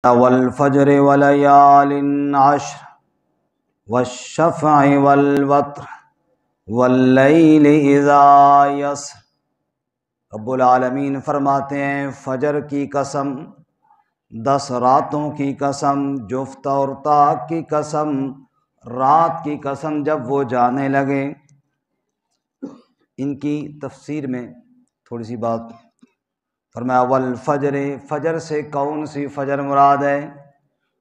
والفجر وليال عشر والشفع والوتر واللیل اذا یسر۔ رب العالمین فرماتے ہیں فجر کی قسم، 10 راتوں کی قسم، جفت اور طاق کی قسم، رات کی قسم جب وہ جانے لگے۔ ان کی تفسیر میں تھوڑی سی بات فرمایا والفجر، فجر سے کون سی فجر مراد ہے؟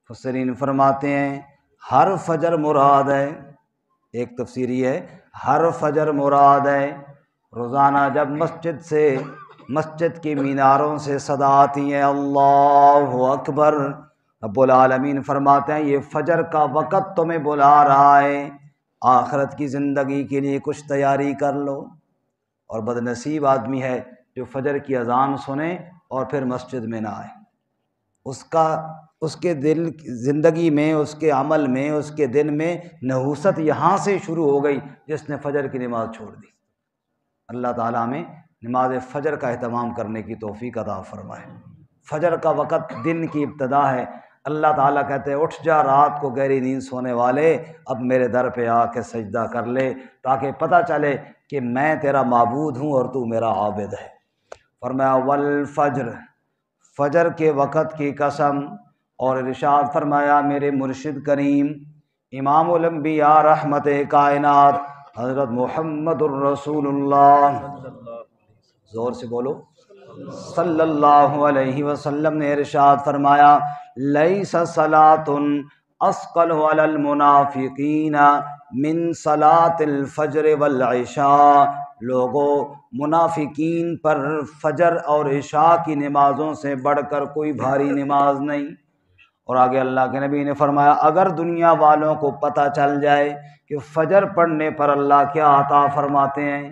مفسرین فرماتے ہیں ہر فجر مراد ہے۔ ایک تفسیر یہ ہے ہر فجر مراد ہے۔ روزانہ جب مسجد کی میناروں سے صدا آتی ہے اللہ اکبر، رب العالمین فرماتے ہیں یہ فجر کا وقت تمہیں بلا رہا ہے، آخرت کی زندگی کے لیے کچھ تیاری کر لو۔ اور بد نصیب آدمی ہے جو فجر کی اذان سنے اور پھر مسجد میں نہ آئے۔ اس کے دل زندگی میں، اس کے عمل میں، اس کے دن میں نحوست یہاں سے شروع ہو گئی جس نے فجر کی نماز چھوڑ دی۔ اللہ تعالیٰ ہمیں نماز فجر کا اہتمام کرنے کی توفیق عطا فرمائے۔ فجر کا وقت دن کی ابتدا ہے۔ اللہ تعالیٰ کہتے ہیں اٹھ جا رات کو گہری نیند سونے والے، اب میرے در پہ آ کے سجدہ کر لے تاکہ پتہ چلے کہ میں تیرا معبود ہوں اور تو میرا عابد ہے۔ فرمایا والفجر، فجر کے وقت کی قسم، اور ارشاد فرمایا میرے مرشد کریم امام الانبیاء رحمت کائنات حضرت محمد الرسول اللہ، زور سے بولو، صلی اللہ علیہ وسلم نے ارشاد فرمایا لیس صلاۃ اثقل علی المنافقین من صلاۃ الفجر والعشاء۔ لوگوں، منافقین پر فجر اور عشاء کی نمازوں سے بڑھ کر کوئی بھاری نماز نہیں۔ اور آگے اللہ کے نبی نے فرمایا اگر دنیا والوں کو پتہ چل جائے کہ فجر پڑھنے پر اللہ کیا عطا فرماتے ہیں،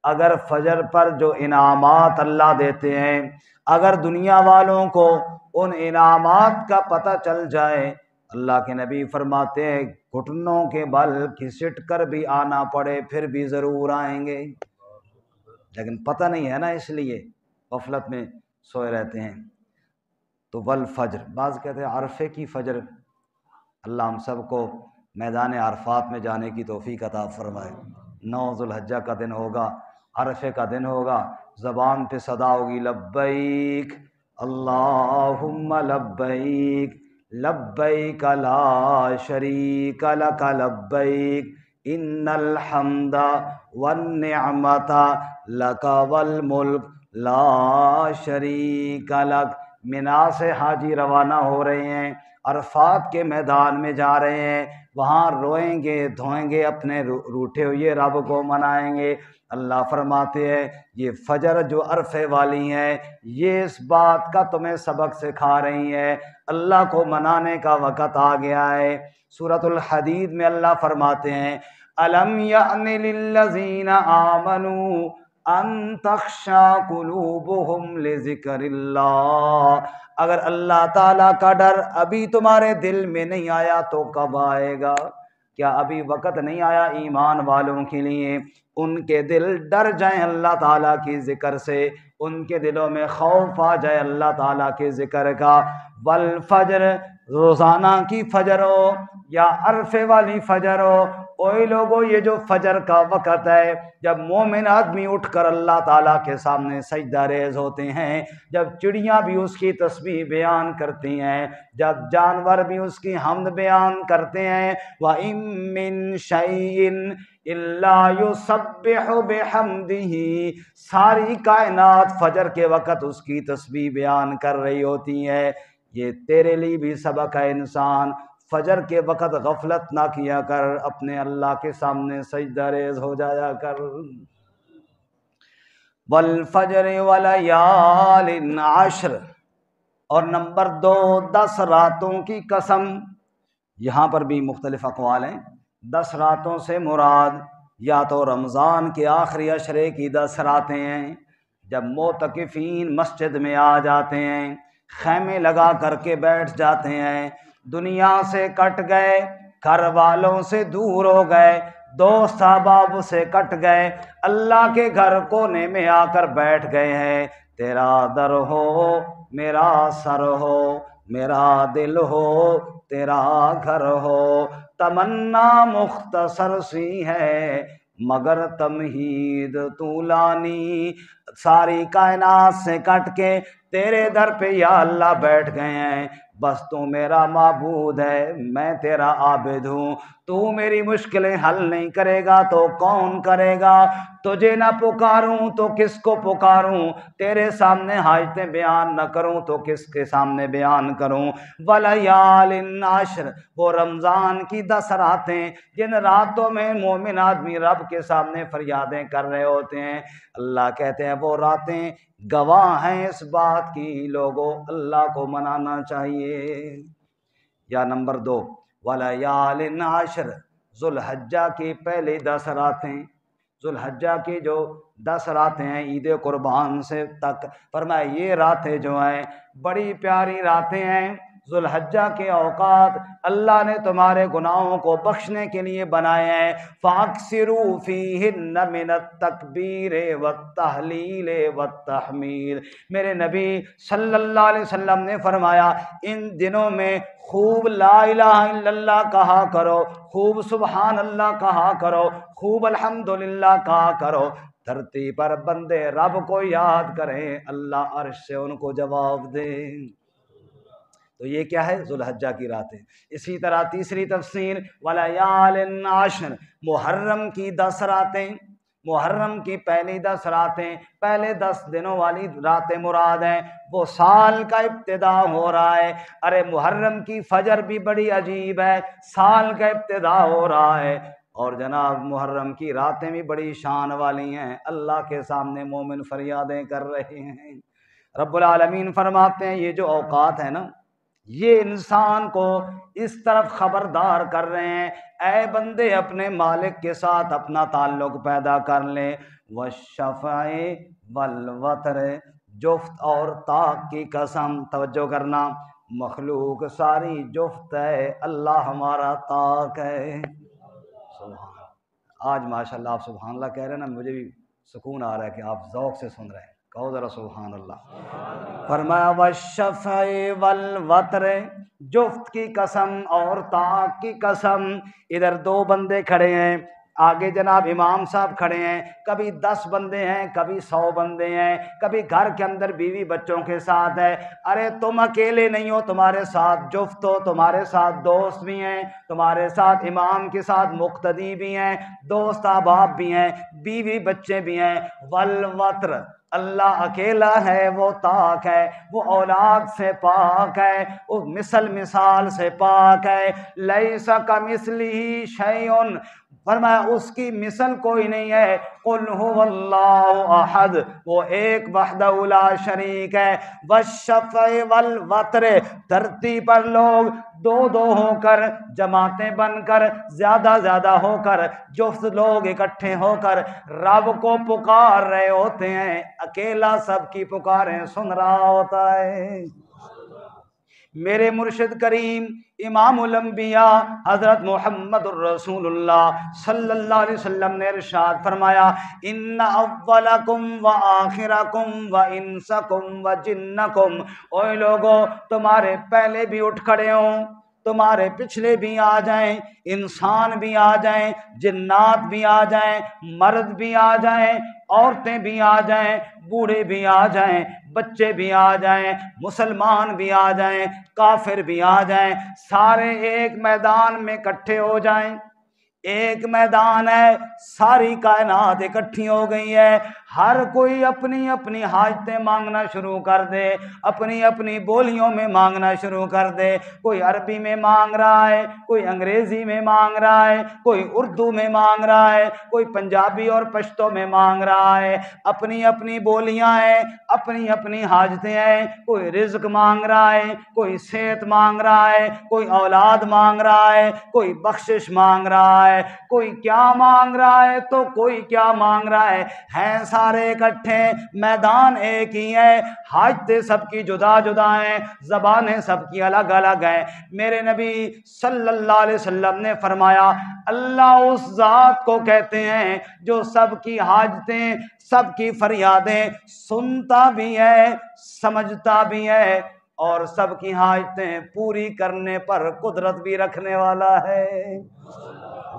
اگر فجر پر جو انعامات اللہ دیتے ہیں، اگر دنیا والوں کو ان انعامات کا پتہ چل جائے، اللہ کے نبی فرماتے ہیں گھٹنوں کے بل گھسٹ کر بھی آنا پڑے پھر بھی ضرور آئیں گے، لیکن پتہ نہیں ہے نا، اس لیے غفلت میں سوئے رہتے ہیں۔ تو والفجر، بعض کہتے ہیں عرفے کی فجر۔ اللہ ہم سب کو میدان عرفات میں جانے کی توفیق عطا فرمائے۔ 9 ذوالحجہ کا دن ہوگا، عرفے کا دن ہوگا، زبان پہ صدا ہوگی لبیک اللہم لبیک لبیک لا شریک لک لبیک ان الحمد والنعمت لک والملک لا شریک لک۔ منا سے حاجی روانہ ہو رہے ہیں، عرفات کے میدان میں جا رہے ہیں، وہاں روئیں گے دھوئیں گے، اپنے روٹھے ہوئے رب کو منائیں گے۔ اللہ فرماتے ہیں یہ فجر جو عرفے والی ہیں یہ اس بات کا تمہیں سبق سکھا رہی ہیں، اللہ کو منانے کا وقت آ گیا ہے۔ سورۃ الحدید میں اللہ فرماتے ہیں الم یأن للذین آمنوا ان تخشع قلوبہم لذکر اللہ۔ اگر اللہ تعالیٰ کا ڈر ابھی تمہارے دل میں نہیں آیا تو کب آئے گا؟ کیا ابھی وقت نہیں آیا ایمان والوں کے لیے ان کے دل ڈر جائیں اللہ تعالیٰ کی ذکر سے، ان کے دلوں میں خوف آ جائے اللہ تعالیٰ کے ذکر کا؟ والفجر، روزانہ کی فجر ہو یا عرفے والی فجر ہو، اوے لوگوں یہ جو فجر کا وقت ہے جب مومن آدمی اٹھ کر اللہ تعالیٰ کے سامنے سجدہ ریز ہوتے ہیں، جب چڑیاں بھی اس کی تسبیح بیان کرتی ہیں، جب جانور بھی اس کی حمد بیان کرتے ہیں، وَإِن مِّن شَيْءٍ إِلَّا يُسَبِّحُ بِحَمْدِهِ، ساری کائنات فجر کے وقت اس کی تسبیح بیان کر رہی ہوتی ہے۔ یہ تیرے لیے بھی سبق ہے انسان، فجر کے وقت غفلت نہ کیا کر، اپنے اللہ کے سامنے سجدہ ریز ہو جایا کر۔ والفجر ولیال عشر، اور نمبر 2 10 راتوں کی قسم۔ یہاں پر بھی مختلف اقوال ہیں۔ 10 راتوں سے مراد یا تو رمضان کے آخری عشرے کی 10 راتیں ہیں جب معتکفین مسجد میں آ جاتے ہیں، خیمے لگا کر کے بیٹھ جاتے ہیں، دنیا سے کٹ گئے، گھر والوں سے دور ہو گئے، دوست احباب سے کٹ گئے، اللہ کے گھر کونے میں آ کر بیٹھ گئے ہیں۔ تیرا در ہو میرا سر ہو، میرا دل ہو تیرا گھر ہو، تمنا مختصر سی ہے مگر تمہید طولانی، ساری کائنات سے کٹ کے تیرے در پہ یا اللہ بیٹھ گئے ہیں، بس تو میرا معبود ہے، میں تیرا عابد ہوں، تو میری مشکلیں حل نہیں کرے گا تو کون کرے گا، تجھے نہ پکاروں تو کس کو پکاروں، تیرے سامنے حاجتیں بیان نہ کروں تو کس کے سامنے بیان کروں۔ وَلَيَالٍ عَشْرٍ، وہ رمضان کی 10 راتیں جن راتوں میں مومن آدمی رب کے سامنے فریادیں کر رہے ہوتے ہیں، اللہ کہتے ہیں وہ راتیں گواہ ہیں اس بات کی، لوگوں اللہ کو منانا چاہیے۔ یا نمبر 2، وَلَيَالٍ عَشْرٍ، ذوالحجہ کی پہلی 10 راتیں، ذوالحجہ کی جو 10 راتیں ہیں عید قربان سے تک، فرمایا یہ راتیں جو ہیں بڑی پیاری راتیں ہیں، ذوالحجہ کے اوقات اللہ نے تمہارے گناہوں کو بخشنے کے لیے بنائے ہیں، فَأَكْثِرُوا فِيهِنَّ مِنَ التَّكْبِيرِ وَالتَّهْلِيلِ وَالتَّحْمِيدِ، میرے نبی صلی اللہ علیہ وسلم نے فرمایا ان دنوں میں خوب لا الہ الا اللہ کہا کرو، خوب سبحان اللہ کہا کرو، خوب الحمدللہ کہا کرو، دھرتی پر بندے رب کو یاد کریں، اللہ عرش سے ان کو جواب دے۔ تو یہ کیا ہے؟ ذوالحجہ کی راتیں۔ اسی طرح تیسری تفسیر وَلَيَالٍ عَشْرٍ، محرم کی 10 راتیں، محرم کی پہلی 10 راتیں، پہلے 10 دنوں والی راتیں مراد ہیں، وہ سال کا ابتدا ہو رہا ہے۔ ارے محرم کی فجر بھی بڑی عجیب ہے، سال کا ابتدا ہو رہا ہے، اور جناب محرم کی راتیں بھی بڑی شان والی ہیں، اللہ کے سامنے مومن فریادیں کر رہے ہیں۔ رب العالمین فرماتے ہیں یہ جو اوقات ہیں نا، یہ انسان کو اس طرف خبردار کر رہے ہیں، اے بندے اپنے مالک کے ساتھ اپنا تعلق پیدا کر لیں، والشفع والوتر، جفت اور طاق کی قسم، توجہ کرنا، مخلوق ساری جفت ہے، اللہ ہمارا طاق ہے۔ سبحان، آج ماشاءاللہ آپ سبحان اللہ کہہ رہے ہیں نا، مجھے بھی سکون آ رہا ہے کہ آپ ذوق سے سن رہے ہیں، کہو ذرا سبحان اللہ۔ فرمایا والشفع والوتر، جفت کی قسم اور طاق کی قسم، ادھر 2 بندے کھڑے ہیں، آگے جناب امام صاحب کھڑے ہیں، کبھی 10 بندے ہیں، کبھی 100 بندے ہیں، کبھی گھر کے اندر بیوی بچوں کے ساتھ ہے، ارے تم اکیلے نہیں ہو، تمہارے ساتھ جفت ہو، تمہارے ساتھ دوست بھی ہیں، تمہارے ساتھ امام کے ساتھ مقتدی بھی ہیں، دوست احباب بھی ہیں، بیوی بچے بھی ہیں، والوتر، اللہ اکیلا ہے، وہ طاق ہے، وہ اولاد سے پاک ہے، وہ مثال سے پاک ہے، لیس کمثلہ شیء، فرمایا اس کی مثل کوئی نہیں ہے، قل هو اللہ احد، وہ ایک وحدہ لا شریک ہے، والشفع والوتر، دھرتی پر لوگ 2 ہو کر، جماعتیں بن کر، زیادہ ہو کر، جفت لوگ اکٹھے ہو کر رب کو پکار رہے ہوتے ہیں، اکیلا سب کی پکاریں سن رہا ہوتا ہے۔ میرے مرشد کریم امام الانبیاء حضرت محمد الرسول اللہ صلی اللہ علیہ وسلم نے ارشاد فرمایا ان اولکم و آخرکم و انسکم و جنکم، اوے لوگو تمہارے پہلے بھی اٹھ کھڑے ہوں، تمہارے پچھلے بھی آ جائیں، انسان بھی آ جائیں، جنات بھی آ جائیں، مرد بھی آ جائیں، عورتیں بھی آ جائیں، بوڑھے بھی آ جائیں، بچے بھی آ جائیں، مسلمان بھی آ جائیں، کافر بھی آ جائیں، سارے ایک میدان میں اکٹھے ہو جائیں، ایک میدان ہے، ساری کائنات اکٹھی ہو گئی ہے، ہر کوئی اپنی اپنی حاجتیں مانگنا شروع کر دے، اپنی اپنی بولیوں میں مانگنا شروع کر دے، کوئی عربی میں مانگ رہا ہے، کوئی انگریزی میں مانگ رہا ہے، کوئی اردو میں مانگ رہا ہے، کوئی پنجابی اور پشتو میں مانگ رہا ہے، اپنی اپنی بولیاں ہیں، اپنی اپنی حاجتیں ہیں، کوئی رزق مانگ رہا ہے، کوئی صحت مانگ رہا ہے، کوئی اولاد مانگ رہا ہے، کوئی بخشش مانگ رہا ہے، کوئی کیا مانگ رہا ہے تو کوئی کیا مانگ رہا ہے، ہیں سارے اکٹھے، میدان ایک ہی ہے، حاجتیں سب کی جدا جدا ہیں، زبانیں سب کی الگ الگ ہیں۔ میرے نبی صلی اللہ علیہ وسلم نے فرمایا اللہ اس ذات کو کہتے ہیں جو سب کی حاجتیں، سب کی فریادیں سنتا بھی ہے، سمجھتا بھی ہے، اور سب کی حاجتیں پوری کرنے پر قدرت بھی رکھنے والا ہے۔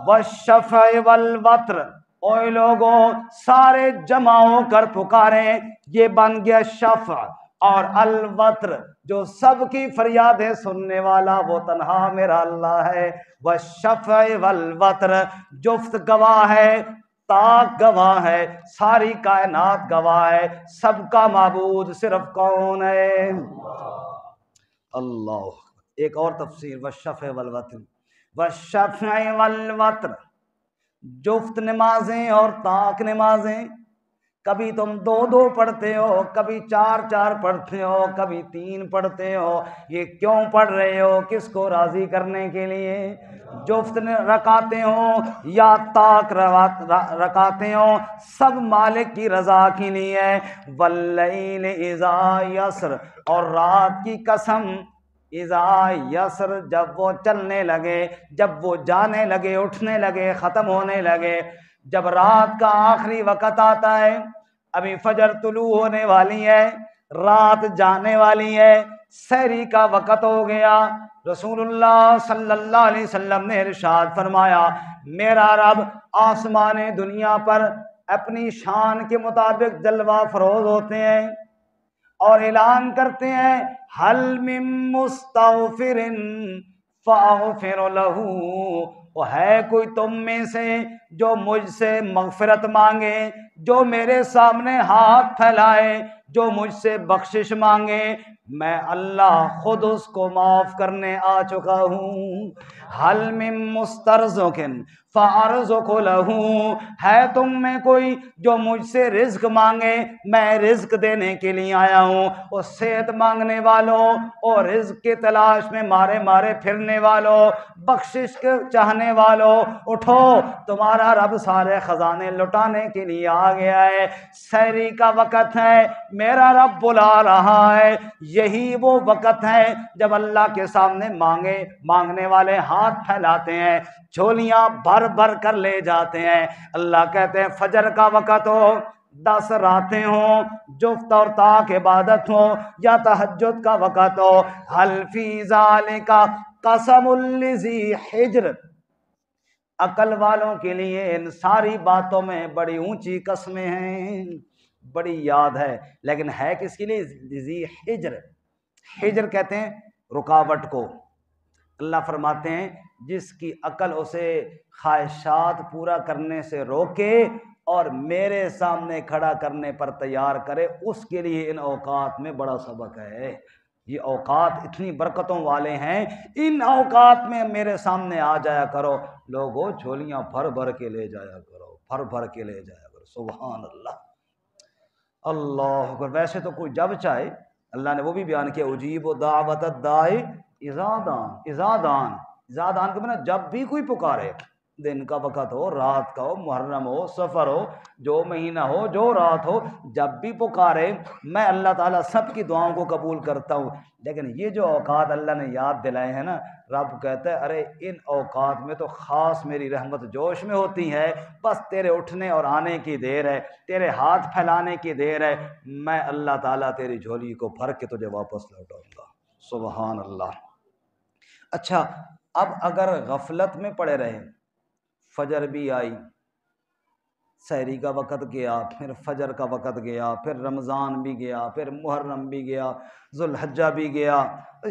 والشفع والوتر، اوے لوگوں سارے جمع ہو کر پکاریں، یہ بن گیا شفع، اور الوتر جو سب کی فریادیں سننے والا وہ تنہا میرا اللہ ہے۔ والشفع والوتر، جفت گواہ ہے، تاک گواہ ہے، ساری کائنات گواہ ہے، سب کا معبود صرف کون ہے؟ اللہ۔ ایک اور تفسیر والشفع والوتر، والشفع والوتر، جفت نمازیں اور تاک نمازیں، کبھی تم 2 پڑھتے ہو، کبھی 4 پڑھتے ہو، کبھی 3 پڑھتے ہو، یہ کیوں پڑھ رہے ہو؟ کس کو راضی کرنے کے لیے؟ جفت رکعتیں ہوں یا تاک رکعتیں ہوں، سب مالک کی رضا کے لیے۔ واللیل اذا یسر، اور رات کی قسم، اذا یسر، جب وہ چلنے لگے، جب وہ جانے لگے، اٹھنے لگے، ختم ہونے لگے، جب رات کا آخری وقت آتا ہے، ابھی فجر طلوع ہونے والی ہے، رات جانے والی ہے، سحری کا وقت ہو گیا، رسول اللہ صلی اللہ علیہ وسلم نے ارشاد فرمایا میرا رب آسمان دنیا پر اپنی شان کے مطابق جلوہ فروز ہوتے ہیں اور اعلان کرتے ہیں حل من مستغفر فاغفر لہ، وہ ہے کوئی تم میں سے جو مجھ سے مغفرت مانگے، جو میرے سامنے ہاتھ پھیلائے، جو مجھ سے بخشش مانگے، میں اللہ خود اس کو معاف کرنے آ چکا ہوں۔ حل من مسترزق فارزق لہ، ہے تم میں کوئی جو مجھ سے رزق مانگے، میں رزق دینے کے لیے آیا ہوں۔ اور صحت مانگنے والوں اور رزق کی تلاش میں مارے مارے پھرنے والوں، بخشش کے چاہنے والوں، اٹھو، تمہارا رب سارے خزانے لٹانے کے لیے آ گیا ہے، سحری کا وقت ہے، میرا رب بلا رہا ہے۔ یہی وہ وقت ہے جب اللہ کے سامنے مانگنے والے ہاتھ پھیلاتے ہیں، جھولیاں بھر بھر کر لے جاتے ہیں۔ اللہ کہتے ہیں فجر کا وقت ہو، 10 راتیں ہوں، جفت اور طاق عبادت ہو، یا تہجد کا وقت ہو، حل فی ذالک قسم لذی حجر، عقل والوں کے لیے ان ساری باتوں میں بڑی اونچی قسمیں ہیں، بڑی یاد ہے، لیکن ہے کس کے لیے؟ ذی حجر، حجر کہتے ہیں رکاوٹ کو۔ اللہ فرماتے ہیں جس کی عقل اسے خواہشات پورا کرنے سے روکے اور میرے سامنے کھڑا کرنے پر تیار کرے، اس کے لیے ان اوقات میں بڑا سبق ہے۔ یہ اوقات اتنی برکتوں والے ہیں، ان اوقات میں میرے سامنے آ جایا کرو، لوگوں جھولیاں بھر بھر کے لے جایا کرو، بھر بھر کے لے جایا کرو۔ سبحان اللہ، اللہ اکبر۔ ویسے تو کوئی جب چاہے، اللہ نے وہ بھی بیان کیا اجیب دعوت الداعی اذا دعان، اذا دعان، اذا دعان کے معنی جب بھی کوئی پکارے، دن کا وقت ہو، رات کا ہو، محرم ہو، سفر ہو، جو مہینہ ہو، جو رات ہو، جب بھی پکارے میں اللہ تعالیٰ سب کی دعاؤں کو قبول کرتا ہوں۔ لیکن یہ جو اوقات اللہ نے یاد دلائے ہیں نا، رب کہتا ہے ارے ان اوقات میں تو خاص میری رحمت جوش میں ہوتی ہے، بس تیرے اٹھنے اور آنے کی دیر ہے، تیرے ہاتھ پھیلانے کی دیر ہے، میں اللہ تعالیٰ تیری جھولی کو بھر کے تجھے واپس لوٹاؤں گا۔ سبحان اللہ۔ اچھا، اب اگر غفلت میں پڑے رہے، فجر بھی آئی، سحری کا وقت گیا، پھر فجر کا وقت گیا، پھر رمضان بھی گیا، پھر محرم بھی گیا، ذوالحجہ بھی گیا،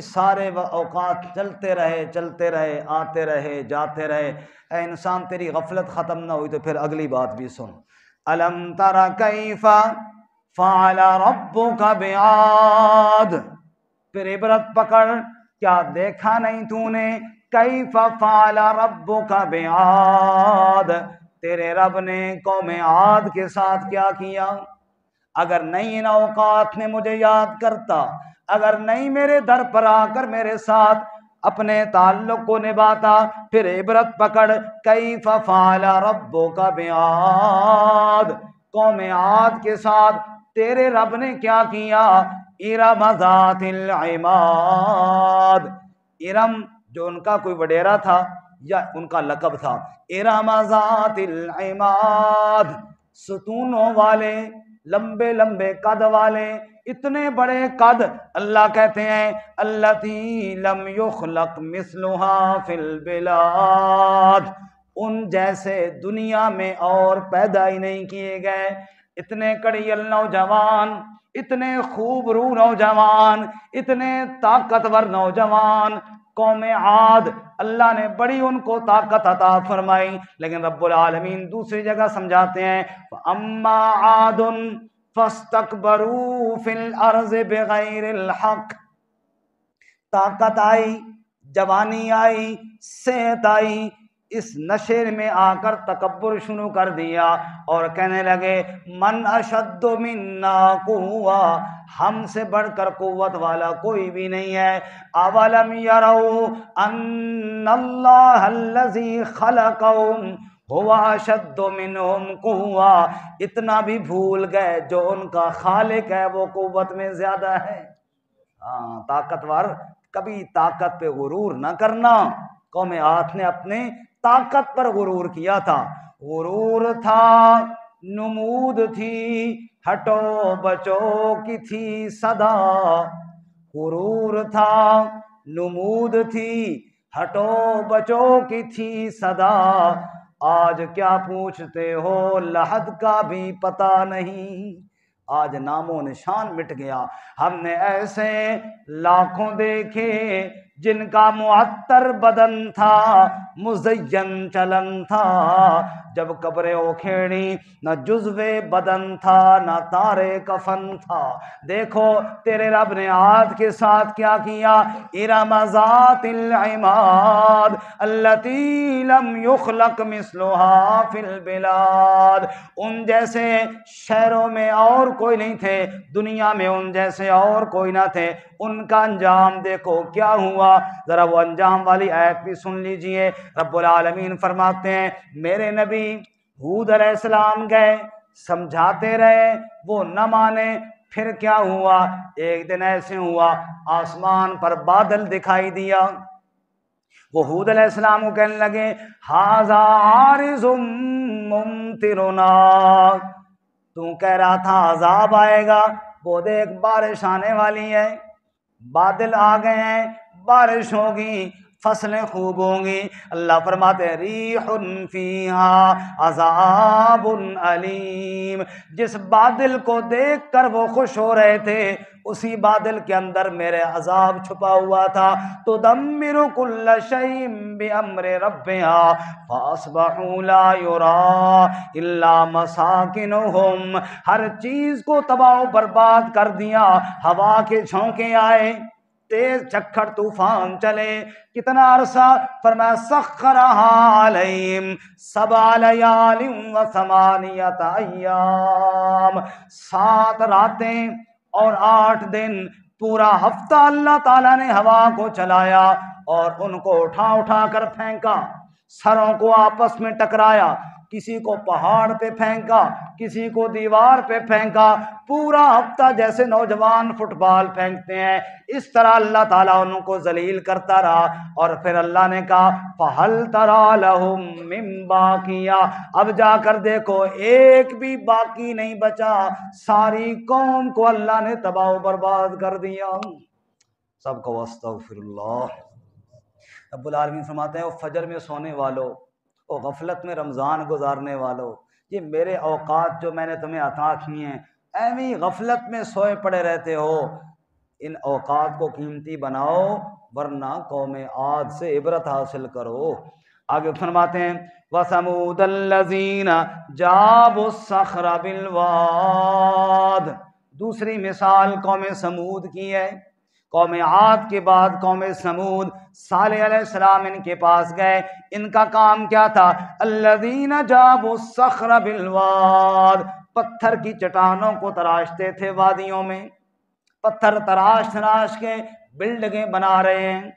سارے اوقات چلتے رہے، آتے رہے، جاتے رہے، اے انسان تیری غفلت ختم نہ ہوئی تو پھر اگلی بات بھی سن۔ الم تر کیف فعل ربک بعاد، پھر عبرت پکڑ، کیا دیکھا نہیں تو نے، کیف فعل ربک بعاد، تیرے رب نے قوم عاد کے ساتھ کیا کیا۔ اگر نہیں ان اوقات میں مجھے یاد کرتا، اگر نہیں میرے در پر آ کر میرے ساتھ اپنے تعلق کو نبھاتا، پھر عبرت پکڑ، کیف فعل ربک بعاد، قوم عاد کے ساتھ تیرے رب نے کیا کیا۔ ارم ذات العماد، ارم جو ان کا کوئی وڈیرا تھا یا ان کا لقب تھا، ارم ذات العماد، ستونوں والے، لمبے لمبے قد والے، اتنے بڑے قد، اللہ کہتے ہیں التی لم یخلق مثلها فی البلاد، ان جیسے دنیا میں اور پیدا ہی نہیں کیے گئے۔ اتنے کڑیل نوجوان، اتنے خوب رو نوجوان، اتنے طاقتور نوجوان، قوم عاد اللہ نے بڑی ان کو طاقت عطا فرمائی، لیکن رب العالمین دوسری جگہ سمجھاتے ہیں اما عاد فاستکبروا فی الارض بغیر الحق، طاقت آئی، جوانی آئی، صحت آئی، اس نشے میں آ کر تکبر شروع کر دیا اور کہنے لگے من اشد منا قوہ، ہم سے بڑھ کر قوت والا کوئی بھی نہیں ہے۔ اولم یروا ان اللہ الذی خلقهم هو اشد منهم قوہ، اتنا بھی بھول گئے جو ان کا خالق ہے وہ قوت میں زیادہ ہے۔ ہاں، طاقتور، کبھی طاقت پہ غرور نہ کرنا۔ قوم عاد نے اپنے طاقت پر غرور کیا تھا، غرور تھا، نمود تھی، ہٹو بچو کی تھی صدا، غرور تھا، نمود تھی، ہٹو بچو کی تھی صدا، آج کیا پوچھتے ہو لحد کا بھی پتہ نہیں، آج نام و نشان مٹ گیا۔ ہم نے ایسے لاکھوں دیکھے جن کا معطر بدن تھا، مزین چلن تھا، جب قبریں اکھیڑی نہ جزو بدن تھا نہ تارے کفن تھا۔ دیکھو تیرے رب نے عاد کے ساتھ کیا کیا، ارم ذات العماد التی لم یخلق مثلها فی البلاد، ان جیسے شہروں میں اور کوئی نہیں تھے، دنیا میں ان جیسے اور کوئی نہ تھے، ان کا انجام دیکھو کیا ہوا۔ ذرا وہ انجام والی آیت بھی سن لیجئے۔ رب العالمین فرماتے ہیں میرے نبی ہود علیہ السلام گئے، سمجھاتے رہے، وہ نہ مانے، پھر کیا ہوا؟ ایک دن ایسے ہوا آسمان پر بادل دکھائی دیا، وہ ہود علیہ السلام کو کہنے لگے ھذا عارض ممطرنا، تو کہہ رہا تھا عذاب آئے گا، وہ دیکھ بارش آنے والی ہے، بادل آ گئے ہیں، بارش ہوگی، فصلیں خوب ہوں گی۔ اللہ فرماتے ہیں ریح فیہا عذاب علیم، جس بادل کو دیکھ کر وہ خوش ہو رہے تھے اسی بادل کے اندر میرے عذاب چھپا ہوا تھا۔ تدمر کل شیء بامر ربھا فاصبحوا لا یری الا مساکنہم، ہر چیز کو تباہ و برباد کر دیا، ہوا کے جھونکے آئے، تیز جھکڑ طوفان چلے، کتنا عرصہ؟ فرمایا سخرها علیہم 7 لیال و 8 ایام، 7 راتیں اور 8 دن، پورا ہفتہ اللہ تعالیٰ نے ہوا کو چلایا اور ان کو اٹھا اٹھا کر پھینکا، سروں کو آپس میں ٹکرایا، کسی کو پہاڑ پہ پھینکا، کسی کو دیوار پہ پھینکا، پورا ہفتہ جیسے نوجوان فٹ بال پھینکتے ہیں اس طرح اللہ تعالیٰ ان کو ذلیل کرتا رہا۔ اور پھر اللہ نے کہا فَهَلْ تَرَى لَهُم مِّن بَاقِيَةٍ، اب جا کر دیکھو ایک بھی باقی نہیں بچا، ساری قوم کو اللہ نے تباہ و برباد کر دیا۔ سب کو استغفر اللہ۔ رب العالمین فرماتے ہیں وہ فجر میں سونے والو، وہ غفلت میں رمضان گزارنے والو، یہ میرے اوقات جو میں نے تمہیں عطا کیے ہیں، ایویں غفلت میں سوئے پڑے رہتے ہو، ان اوقات کو قیمتی بناؤ ورنہ قوم عاد سے عبرت حاصل کرو۔ آگے فرماتے ہیں وَثَمُودَ الَّذِينَ جَابُوا الصَّخْرَ بِالْوَادِ، دوسری مثال قوم سمود کی ہے۔ قوم عاد کے بعد قوم سمود، صالح علیہ السلام ان کے پاس گئے، ان کا کام کیا تھا؟ الذین جابوا الصخر بالواد، پتھر کی چٹانوں کو تراشتے تھے وادیوں میں، پتھر تراش تراش کے بلڈنگیں بنا رہے ہیں۔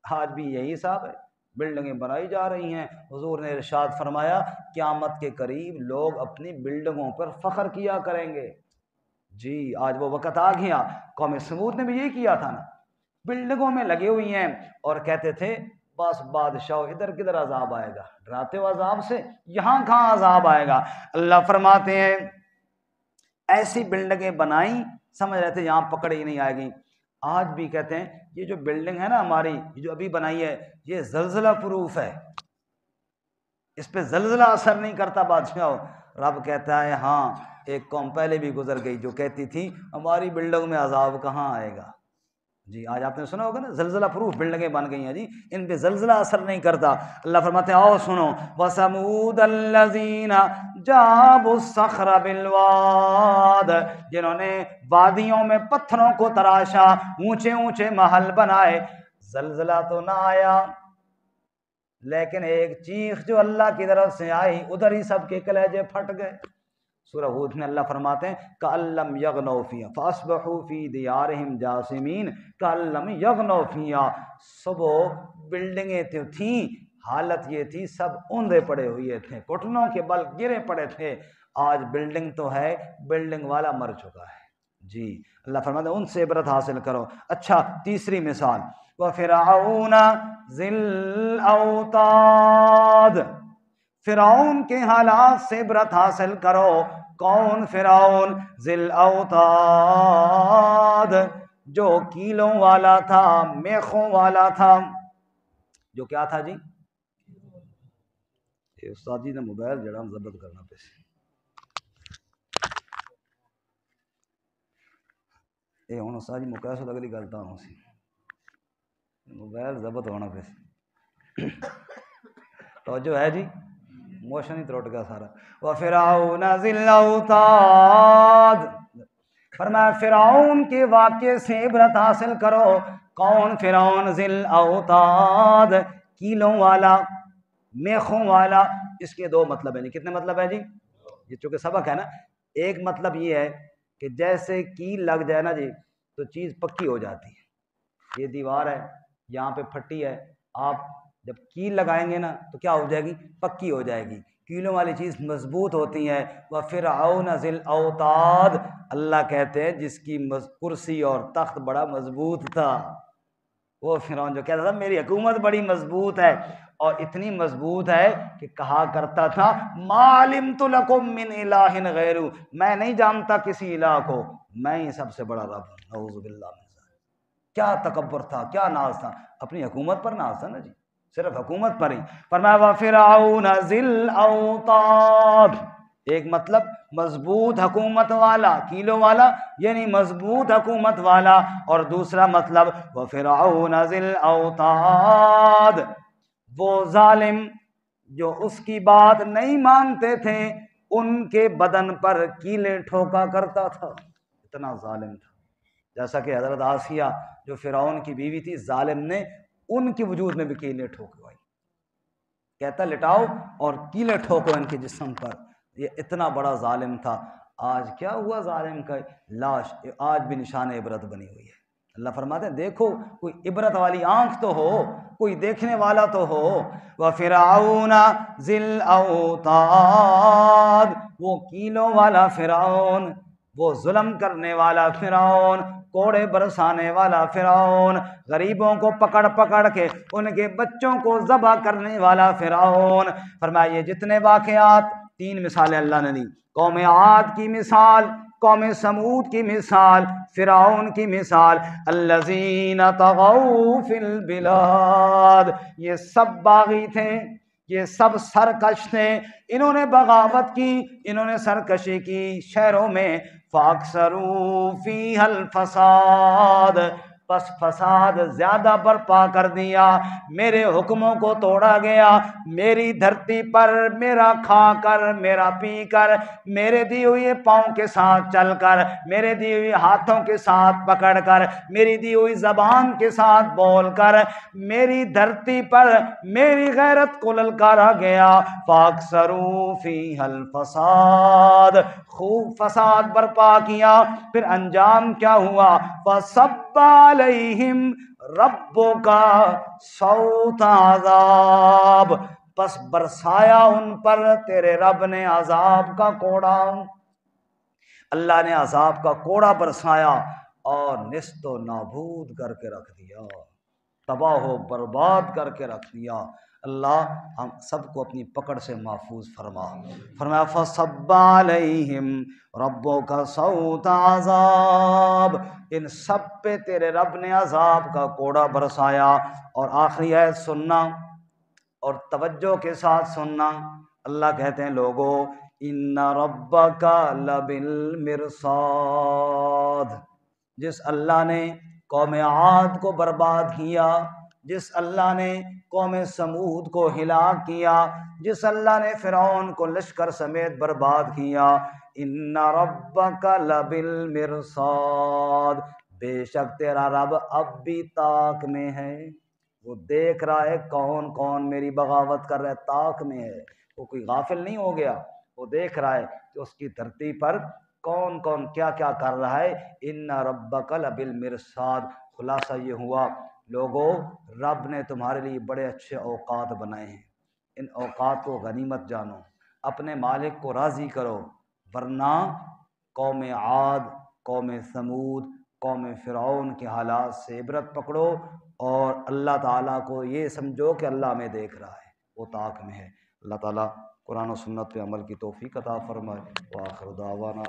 آج بھی یہی حساب ہے، بلڈنگیں بنائی جا رہی ہیں۔ حضور نے ارشاد فرمایا قیامت کے قریب لوگ اپنی بلڈنگوں پر فخر کیا کریں گے۔ جی آج وہ وقت آ گیا، قوم سمود نے بھی یہی کیا تھا نا، بلڈنگوں میں لگے ہوئی ہیں اور کہتے تھے بس بادشاہ ادھر کدھر عذاب آئے گا، ڈراتے ہو عذاب سے، یہاں کہاں عذاب آئے گا۔ اللہ فرماتے ہیں ایسی بلڈنگیں بنائیں سمجھ رہے تھے یہاں پکڑ ہی نہیں آئے گی۔ آج بھی کہتے ہیں یہ جو بلڈنگ ہے نا ہماری، یہ جو ابھی بنائی ہے، یہ زلزلہ پروف ہے، اس پہ زلزلہ اثر نہیں کرتا بادشاہ۔ رب کہتا ہے ہاں، ایک قوم پہلے بھی گزر گئی جو کہتی تھی ہماری بلڈنگ میں عذاب کہاں آئے گا۔ جی آج آپ نے سنا ہوگا نا، زلزلہ پروف بلڈنگیں بن گئی ہیں جی، ان پہ زلزلہ اثر نہیں کرتا۔ اللہ فرماتے ہیں آؤ سنو، وَثَمُودَ الَّذِينَ جَابُوا الصَّخْرَ بِالْوَادِ، جنہوں نے وادیوں میں پتھروں کو تراشا، اونچے اونچے محل بنائے۔ زلزلہ تو نہ آیا لیکن ایک چیخ جو اللہ کی طرف سے آئی، ادھر ہی سب کے کلیجے پھٹ گئے۔ سورہ ہود میں اللہ فرماتے ہیں کَأَن لَّمْ يَغْنَوْا فِيهَا فَأَصْبَحُوا فِي دِيَارِهِمْ جَاثِمِينَ كَأَن لَّمْ يَغْنَوْا فِيهَا۔ صبح بلڈنگیں تو تھیں، حالت یہ تھی سب اوندے پڑے ہوئے تھے، گھٹنوں کے بل گرے پڑے تھے۔ آج بلڈنگ تو ہے، بلڈنگ والا مر چکا ہے۔ جی اللہ فرماتے ہیں ان سے عبرت حاصل کرو۔ اچھا تیسری مثال، وَفِرْعَوْنَ ذِی الْأَوْتَادِ، فرعون کے حالات سے عبرت حاصل کرو۔ کون فرعون؟ ذی الاوتاد، جو کیلوں والا تھا، میخوں والا تھا۔ جو کیا تھا جی؟ یہ استاد جی نے موبائل جڑا ضبط کرنا پیسے یہ ہوں استاد جی مقاس اگلی گل تو سی موبائل ضبط ہونا پیسے توجہ ہے جی، موشن ہی ترٹ گیا سارا۔ وَفِرْعَوْنَ ذِی الْأَوْتَادِ، فرمایا فرعون کے واقعے سے عبرت حاصل کرو۔ کون فرعون؟ ذی الاوتاد، کیلوں والا، میخوں والا۔ اس کے دو مطلب ہیں جی، کتنے مطلب ہے جی؟ یہ چونکہ سبق ہے نا، ایک مطلب یہ ہے کہ جیسے کیل لگ جائے نا جی تو چیز پکی ہو جاتی ہے۔ یہ دیوار ہے، یہاں پہ پھٹی ہے، آپ جب کیل لگائیں گے نا تو کیا ہو جائے گی؟ پکی ہو جائے گی۔ کیلوں والی چیز مضبوط ہوتی ہے۔ وَفِرْعَوْنَ ذِی الْأَوْتَادِ، اللہ کہتے ہیں جس کی کرسی اور تخت بڑا مضبوط تھا۔ وہ فرعون جو کہتا تھا میری حکومت بڑی مضبوط ہے، اور اتنی مضبوط ہے کہ کہا کرتا تھا مَا عَلِمْتُ لَكُم مِّنْ إِلَٰهٍ غَيْرُ، میں نہیں جانتا کسی الہ کو، میں ہی سب سے بڑا رب ہوں۔ اعوذ باللہ من ذالک۔ کیا تکبر تھا، کیا ناز تھا، اپنی حکومت پر ناز تھا نا جی، صرف حکومت پر ہی۔ فرمایا وَفِرْعَوْنَ ذِی الْأَوْتَادِ، ایک مطلب مضبوط حکومت والا، کیلوں والا یعنی مضبوط حکومت والا، اور دوسرا مطلب وَفِرْعَوْنَ ذِی الْأَوْتَادِ، وہ ظالم جو اس کی بات نہیں مانتے تھے، ان کے بدن پر کیلیں ٹھوکا کرتا تھا، اتنا ظالم تھا۔ جیسا کہ حضرت آسیہ جو فرعون کی بیوی تھی، ظالم نے ان کے وجود میں بھی کیلیں ٹھوکوائی، کہتا لٹاؤ اور کیلیں ٹھوکو ان کے جسم پر، یہ اتنا بڑا ظالم تھا۔ آج کیا ہوا ظالم کا لاش آج بھی نشان عبرت بنی ہوئی ہے۔ اللہ فرماتے ہیں دیکھو کوئی عبرت والی آنکھ تو ہو، کوئی دیکھنے والا تو ہو۔ وَفِرْعَوْنَ ذِی الْأَوْتَادِ، وہ کیلوں والا فرعون، وہ ظلم کرنے والا فرعون، کوڑے برسانے والا فرعون، غریبوں کو پکڑ پکڑ کے ان کے بچوں کو ذبح کرنے والا فرعون۔ فرمایا یہ جتنے واقعات، تین مثالیں اللہ نے دی، قوم عاد کی مثال، قوم سمود کی مثال، فرعون کی مثال، الذین طغوا فی البلاد، یہ سب باغی تھے، یہ سب سرکش تھے، انہوں نے بغاوت کی، انہوں نے سرکشی کی شہروں میں، فَأَكْثَرُوا فِيهَا الْفَسَادَ، پس فساد زیادہ برپا کر دیا، میرے حکموں کو توڑا گیا، میری دھرتی پر میرا کھا کر، میرا پی کر، میرے دی ہوئی پاؤں کے ساتھ چل کر، میرے دی ہوئی ہاتھوں کے ساتھ پکڑ کر، میری دی ہوئی زبان کے ساتھ بول کر، میری دھرتی پر میری غیرت کو للکارا گیا۔ فَأَكْثَرُوا فِيهَا الْفَسَادَ، خوب فساد برپا کیا، پھر انجام کیا ہوا؟ فَصَبَّ عَلَيْهِمْ رَبُّكَ صَوْتَ عَذَابٍ، پس برسایا ان پر تیرے رب نے عذاب کا کوڑا، اللہ نے عذاب کا کوڑا برسایا اور نیست و نابود کر کے رکھ دیا، تباہ و برباد کر کے رکھ دیا۔ اللہ ہم سب کو اپنی پکڑ سے محفوظ فرما۔ فرمایا فصب علیہم ربک صوت عذاب، ان سب پہ تیرے رب نے عذاب کا کوڑا برسایا۔ اور آخری آیت سننا اور توجہ کے ساتھ سننا، اللہ کہتے ہیں لوگو ان ربک لبالمرصاد، جس اللہ نے قوم عاد کو برباد کیا، جس اللہ نے قوم سمود کو ہلاک کیا، جس اللہ نے فرعون کو لشکر سمیت برباد کیا، ان ربک لبالمرصاد، بے شک تیرا رب اب بھی طاق میں ہے، وہ دیکھ رہا ہے کون کون میری بغاوت کر رہا ہے، طاق میں ہے، وہ کوئی غافل نہیں ہو گیا، وہ دیکھ رہا ہے کہ اس کی دھرتی پر کون کون کیا کیا کر رہا ہے۔ ان ربک لبالمرصاد، خلاصہ یہ ہوا لوگوں رب نے تمہارے لیے بڑے اچھے اوقات بنائے ہیں، ان اوقات کو غنیمت جانو، اپنے مالک کو راضی کرو، ورنہ قوم عاد، قوم سمود، قوم فرعون کے حالات سے عبرت پکڑو، اور اللہ تعالیٰ کو یہ سمجھو کہ اللہ ہمیں دیکھ رہا ہے، وہ طاق میں ہے۔ اللہ تعالیٰ قرآن و سنت پہ عمل کی توفیق عطا فرمائے۔ وآخر دعوانا